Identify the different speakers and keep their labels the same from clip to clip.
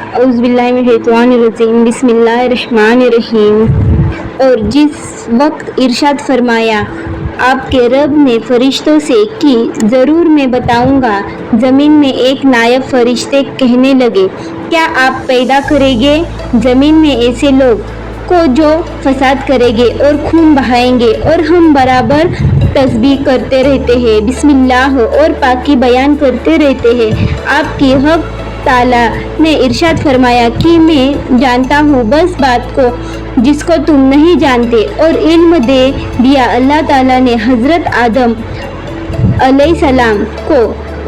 Speaker 1: औज़ु बिल्लाहि मिनश्शैतानिर्रजीम बिस्मिल्लाहिर्रहमानिर्रहीम। और जिस वक्त इरशाद फरमाया आपके रब ने फरिश्तों से कि ज़रूर मैं बताऊंगा, ज़मीन में एक नायब फरिश्ते कहने लगे, क्या आप पैदा करेंगे ज़मीन में ऐसे लोग को जो फसाद करेंगे और खून बहाएंगे और हम बराबर तस्बीह करते रहते हैं, बिस्मिल्लाह और पाकी बयान करते रहते हैं। आपकी हक ताला ने इरशाद फरमाया कि मैं जानता हूँ बस बात को जिसको तुम नहीं जानते, और इल्म दे दिया अल्लाह ताला ने हज़रत आदम अलैहिस्सलाम को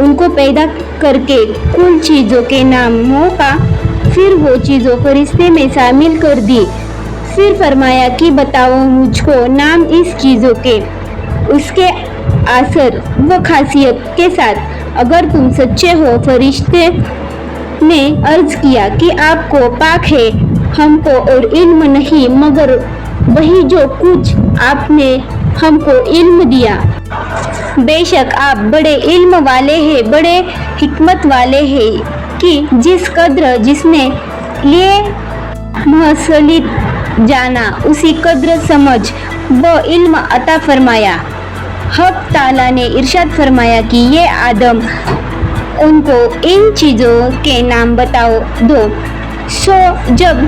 Speaker 1: उनको पैदा करके कुल चीज़ों के नामों का, फिर वो चीज़ों फरिश्ते में शामिल कर दी। फिर फरमाया कि बताओ मुझको नाम इस चीज़ों के, उसके असर व खासियत के साथ अगर तुम सच्चे हो। फरिश्ते ने अर्ज किया कि आपको पाक है, हमको और इल्म नहीं मगर वही जो कुछ आपने हमको इल्म दिया। बेशक आप बड़े इल्म वाले हैं, बड़े हिकमत वाले हैं कि जिस कद्र जिसने लिए मुसलित जाना उसी कद्र समझ व इल्म अता फरमाया। हक ताला ने इरशाद फरमाया कि ये आदम उनको इन चीज़ों के नाम बताओ दो। सो जब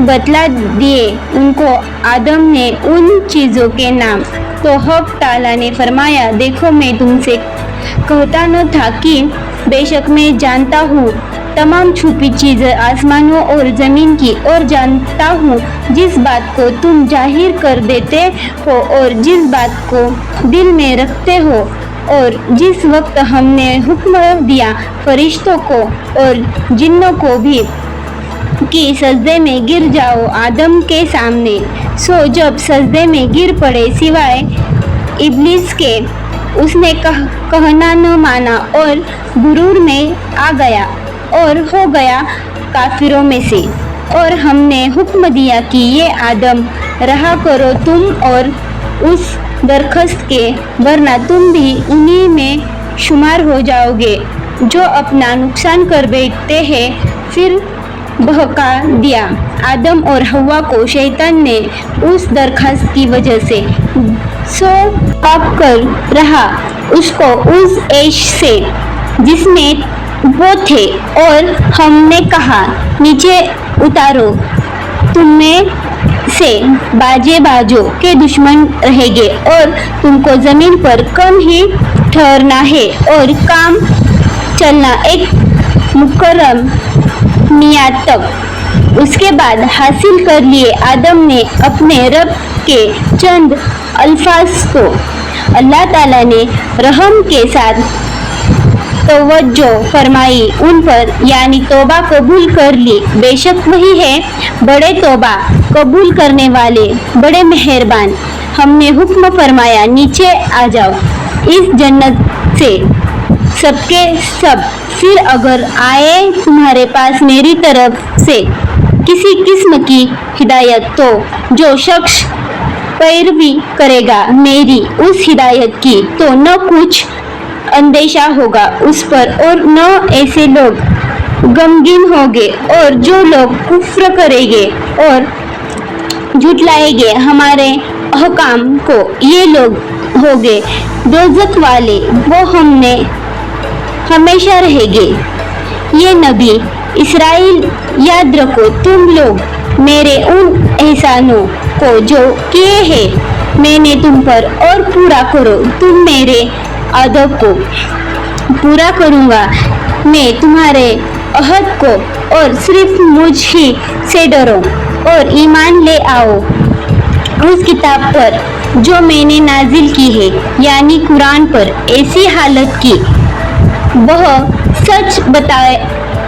Speaker 1: बतला दिए उनको आदम ने उन चीज़ों के नाम, तो हक ताला ने फरमाया, देखो मैं तुमसे कहता न था कि बेशक मैं जानता हूँ तमाम छुपी चीज़ें आसमानों और ज़मीन की, और जानता हूँ जिस बात को तुम जाहिर कर देते हो और जिस बात को दिल में रखते हो। और जिस वक्त हमने हुक्म दिया फरिश्तों को और जिन्नों को भी कि सजदे में गिर जाओ आदम के सामने, सो जब सजदे में गिर पड़े सिवाय इब्लिस के, उसने कहना न माना और गुरूर में आ गया और हो गया काफिरों में से। और हमने हुक्म दिया कि ये आदम रहा करो तुम और उस दरख्त के, वरना तुम भी उन्हीं में शुमार हो जाओगे जो अपना नुकसान कर बैठते हैं। फिर बहका दिया आदम और हव्वा को शैतान ने उस दरख्त की वजह से, सो पाप कर रहा उसको उस ऐश से जिसमें वो थे, और हमने कहा नीचे उतारो, तुम्हें से बाजे बाजों के दुश्मन रहेंगे और तुमको ज़मीन पर कम ही ठहरना है और काम चलना एक मुकर्रम मियाद तक। उसके बाद हासिल कर लिए आदम ने अपने रब के चंद अल्फाज को अल्लाह ताला ने रहम के साथ तवज्जो फरमाई उन पर, यानी तौबा कबूल कर ली। बेशक वही है बड़े तौबा कबूल करने वाले, बड़े मेहरबान। हमने हुक्म फरमाया नीचे आ जाओ इस जन्नत से सबके सब, फिर अगर आए तुम्हारे पास मेरी तरफ से किसी किस्म की हिदायत, तो जो शख्स पैरवी करेगा मेरी उस हिदायत की, तो न कुछ अंदेशा होगा उस पर और न ऐसे लोग गमगीन होंगे। और जो लोग कुफ्र करेंगे और झुटलाएंगे हमारे अहकाम को, ये लोग होंगे दोज़ख वाले, वो हमने हमेशा रहेंगे। ये नबी इसराइल याद रखो तुम लोग मेरे उन एहसानों को जो किए हैं मैंने तुम पर, और पूरा करो तुम मेरे अदब को। पूरा करूँगा मैं तुम्हारे अहद को, और सिर्फ मुझ ही से डरो और ईमान ले आओ उस किताब पर जो मैंने नाजिल की है, यानी कुरान पर। ऐसी हालत की वह सच बताए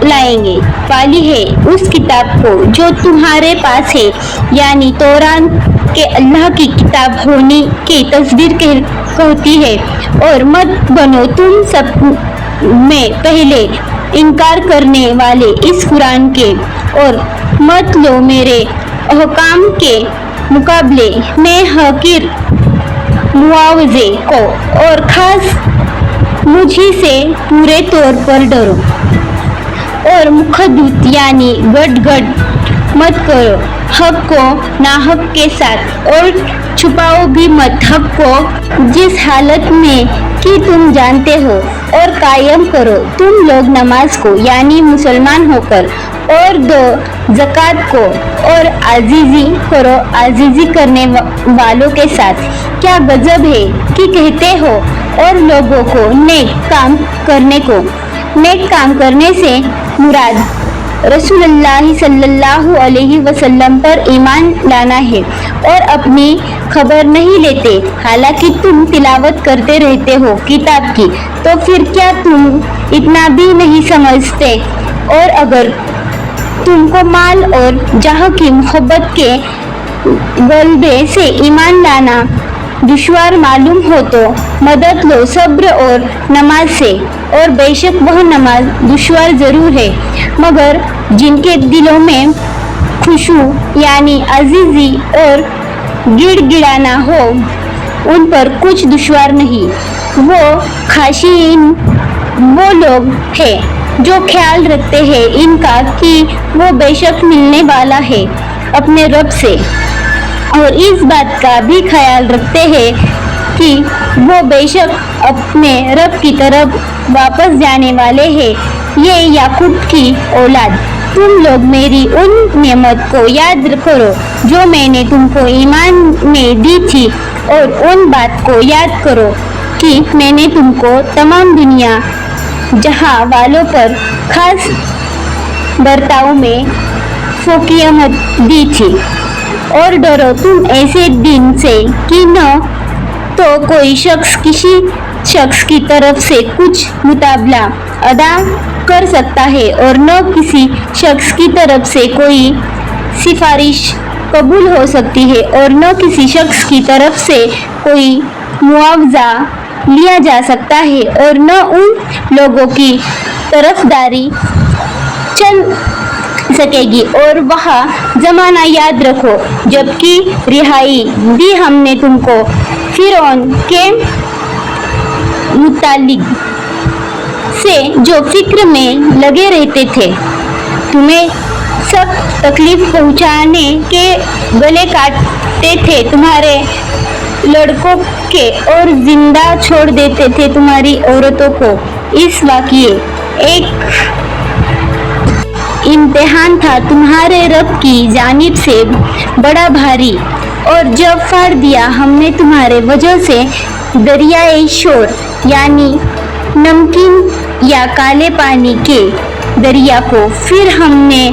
Speaker 1: लाएंगे वाली है उस किताब को जो तुम्हारे पास है, यानी तौरात के अल्लाह की किताब होने की तस्वीर कहती है। और मत बनो तुम सब में पहले इनकार करने वाले इस कुरान के, और मत लो मेरे अहकाम के मुकाबले में हकीर मुआवजे को, और खास मुझी से पूरे तौर पर डरो। اور مخدوت یعنی گٹ گٹ مت کرو حق کو ناحق کے ساتھ، اور چھپاؤ بھی مت حق کو جس حالت میں کہ تم جانتے ہو، اور قائم کرو تم لوگ نماز کو یعنی مسلمان ہو کر، اور دو زکوٰۃ کو، اور عاجزی کرو عاجزی کرنے والوں کے ساتھ۔ کیا غضب ہے کہ کہتے ہو اور لوگوں کو نیک کام کرنے کو۔ نیک کام کرنے سے مراد رسول اللہ صلی اللہ علیہ وسلم پر ایمان لانا ہے، اور اپنی خبر نہیں لیتے حالانکہ تم تلاوت کرتے رہتے ہو کتاب کی، تو پھر کیا تم اتنا بھی نہیں سمجھتے؟ اور اگر تم کو مال اور جاہ کی محبت کے غلبے سے ایمان لانا دشوار معلوم ہو تو مدد لو صبر اور نماز سے، اور بے شک وہ نماز دشوار ضرور ہے، مگر جن کے دلوں میں خشوع یعنی عاجزی اور گڑ گڑانا ہو ان پر کچھ دشوار نہیں۔ وہ خاشعین وہ لوگ ہیں جو خیال رکھتے ہیں ان کا کہ وہ بے شک ملنے والا ہے اپنے رب سے، اور اس بات کا بھی خیال رکھتے ہیں کہ وہ بے شک اپنے رب کی طرف واپس جانے والے ہیں۔ یہ یعقوب کی اولاد، تم لوگ میری ان نعمت کو یاد کرو جو میں نے تم کو ایمان میں دی تھی، اور ان بات کو یاد کرو کہ میں نے تم کو تمام دنیا جہاں والوں پر خاص برتاؤ میں فوقیت دی تھی۔ اور ڈرو تم ایسے دن سے کہ نہ تو کوئی شخص کسی شخص کی طرف سے کچھ مطالبہ ادا کر سکتا ہے، اور نہ کسی شخص کی طرف سے کوئی سفارش قبول ہو سکتی ہے، اور نہ کسی شخص کی طرف سے کوئی معاوضہ لیا جا سکتا ہے، اور نہ ان لوگوں کی طرفداری چل سکے گی۔ اور وہاں زمانہ یاد رکھو جب کہ رہائی دی ہم نے تم کو فرعون کے متعلق سے جو فکر میں لگے رہتے تھے، تمہیں سخت تکلیف پہنچانے کے گلے کاٹتے تھے تمہارے لڑکوں کے، اور زندہ چھوڑ دیتے تھے تمہاری عورتوں کو۔ اس واقعے ایک امتحان تھا تمہارے رب کی جانب سے بڑا بھاری، اور جب پھاڑ دیا ہم نے تمہارے وجہ سے دریائے شور یعنی نمکین یا کالے پانی کے دریا کو، پھر ہم نے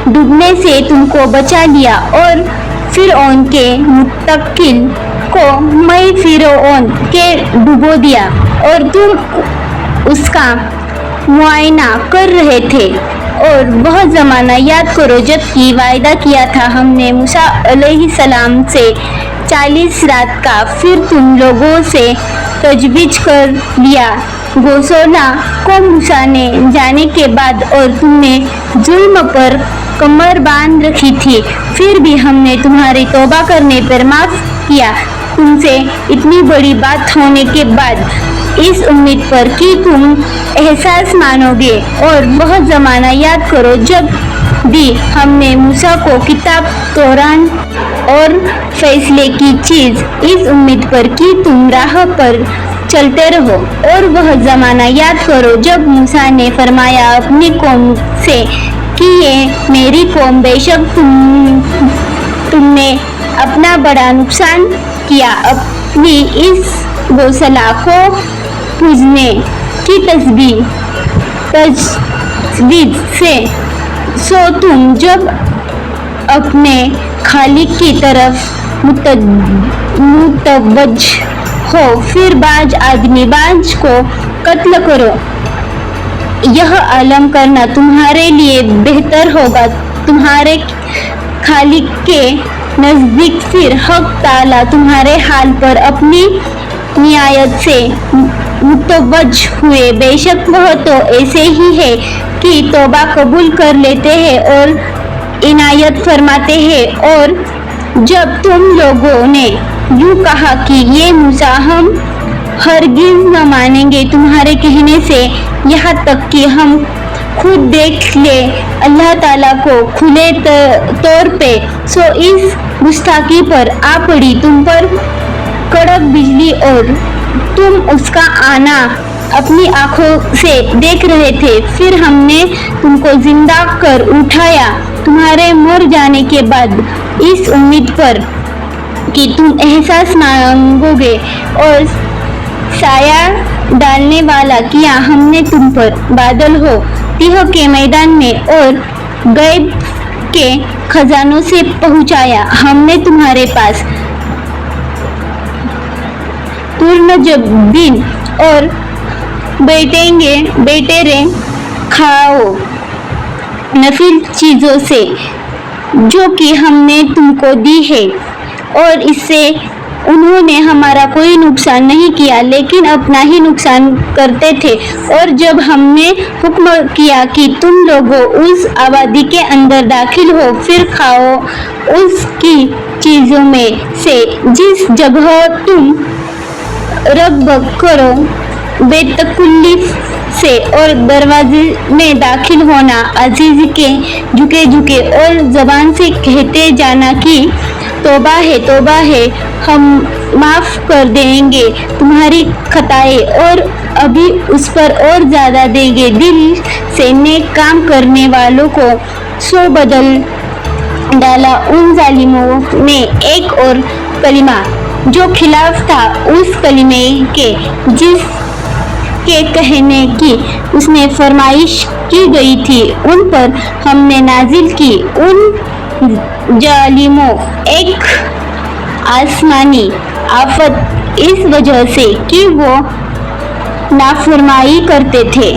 Speaker 1: ڈوبنے سے تم کو بچا لیا، اور فرعون کے متوکل کو میں فرعون کے ڈبو دیا، اور تم اس کا معائنہ کر رہے تھے۔ اور وہ زمانہ یاد کرو جب کہ وعدہ کیا تھا ہم نے موسیٰ علیہ السلام سے 40 رات کا، پھر تم لوگوں سے تجویز کر لیا گوسولہ کو موسیٰ نے جانے کے بعد، اور تم نے ظلم پر کمر باندھ رکھی تھی، پھر بھی ہم نے تمہاری توبہ کرنے پر معاف کیا تم سے اتنی بڑی بات ہونے کے بعد، اس امید پر کہ تم احساس مانو گے۔ اور بہت زمانہ یاد کرو جب دی ہم نے موسیٰ کو کتاب تورات اور فیصلے کی چیز، اس امید پر کہ تم راہ پر چلتے رہو۔ اور بہت زمانہ یاد کرو جب موسیٰ نے فرمایا اپنی قوم سے کہ یہ میری قوم، بے شک تم نے اپنا بڑا نقصان کیا اپنی اس گوسلہ کو پوجنے کی تجویز سے، سو تم جب اپنے خالق کی طرف متوجہ ہو، پھر باز آدمی باز کو قتل کرو، یہ عالم کرنا تمہارے لیے بہتر ہوگا تمہارے خالق کے نزدیک۔ پھر حق تعالیٰ تمہارے حال پر اپنی نہایت سے متوجہ ہوئے، بے شک وہ تو ایسے ہی ہے کہ توبہ قبول کر لیتے ہیں اور عنایت فرماتے ہیں۔ اور جب تم لوگوں نے یوں کہا کہ یہ موسیٰ ہم ہرگز نہ مانیں گے تمہارے کہنے سے، یہاں تک کہ ہم खुद देख ले अल्लाह ताला को खुले तौर पे। सो इस गुस्ताखी पर आ पड़ी तुम पर कड़क बिजली और तुम उसका आना अपनी आंखों से देख रहे थे। फिर हमने तुमको जिंदा कर उठाया तुम्हारे मर जाने के बाद, इस उम्मीद पर कि तुम एहसास मांगोगे और साया डालने वाला किया हमने तुम पर। बादल हो तीह के मैदान में और गैब के खजानों से पहुंचाया हमने तुम्हारे पास। तुरन जब दिन और बैठे रे खाओ नफिल चीज़ों से जो कि हमने तुमको दी है, और इससे उन्होंने हमारा कोई नुकसान नहीं किया लेकिन अपना ही नुकसान करते थे। और जब हमने हुक्म किया कि तुम लोगों उस आबादी के अंदर दाखिल हो, फिर खाओ उसकी चीज़ों में से जिस जगह तुम रब करो बेतकल्लुफ़ से, और दरवाजे में दाखिल होना अजीज के झुके झुके और ज़बान से कहते जाना कि तौबा है, हम माफ़ कर देंगे तुम्हारी खताएं और अभी उस पर और ज़्यादा देंगे। दिल से नेक काम करने वालों को सो बदल डाला उन जालिमों ने एक और कलिमा जो खिलाफ था उस कलिमे के जिसके कहने की उसने फरमाइश की गई थी। उन पर हमने नाजिल की उन जालिमों एक आसमानी आफत इस वजह से कि वो नाफरमानी करते थे।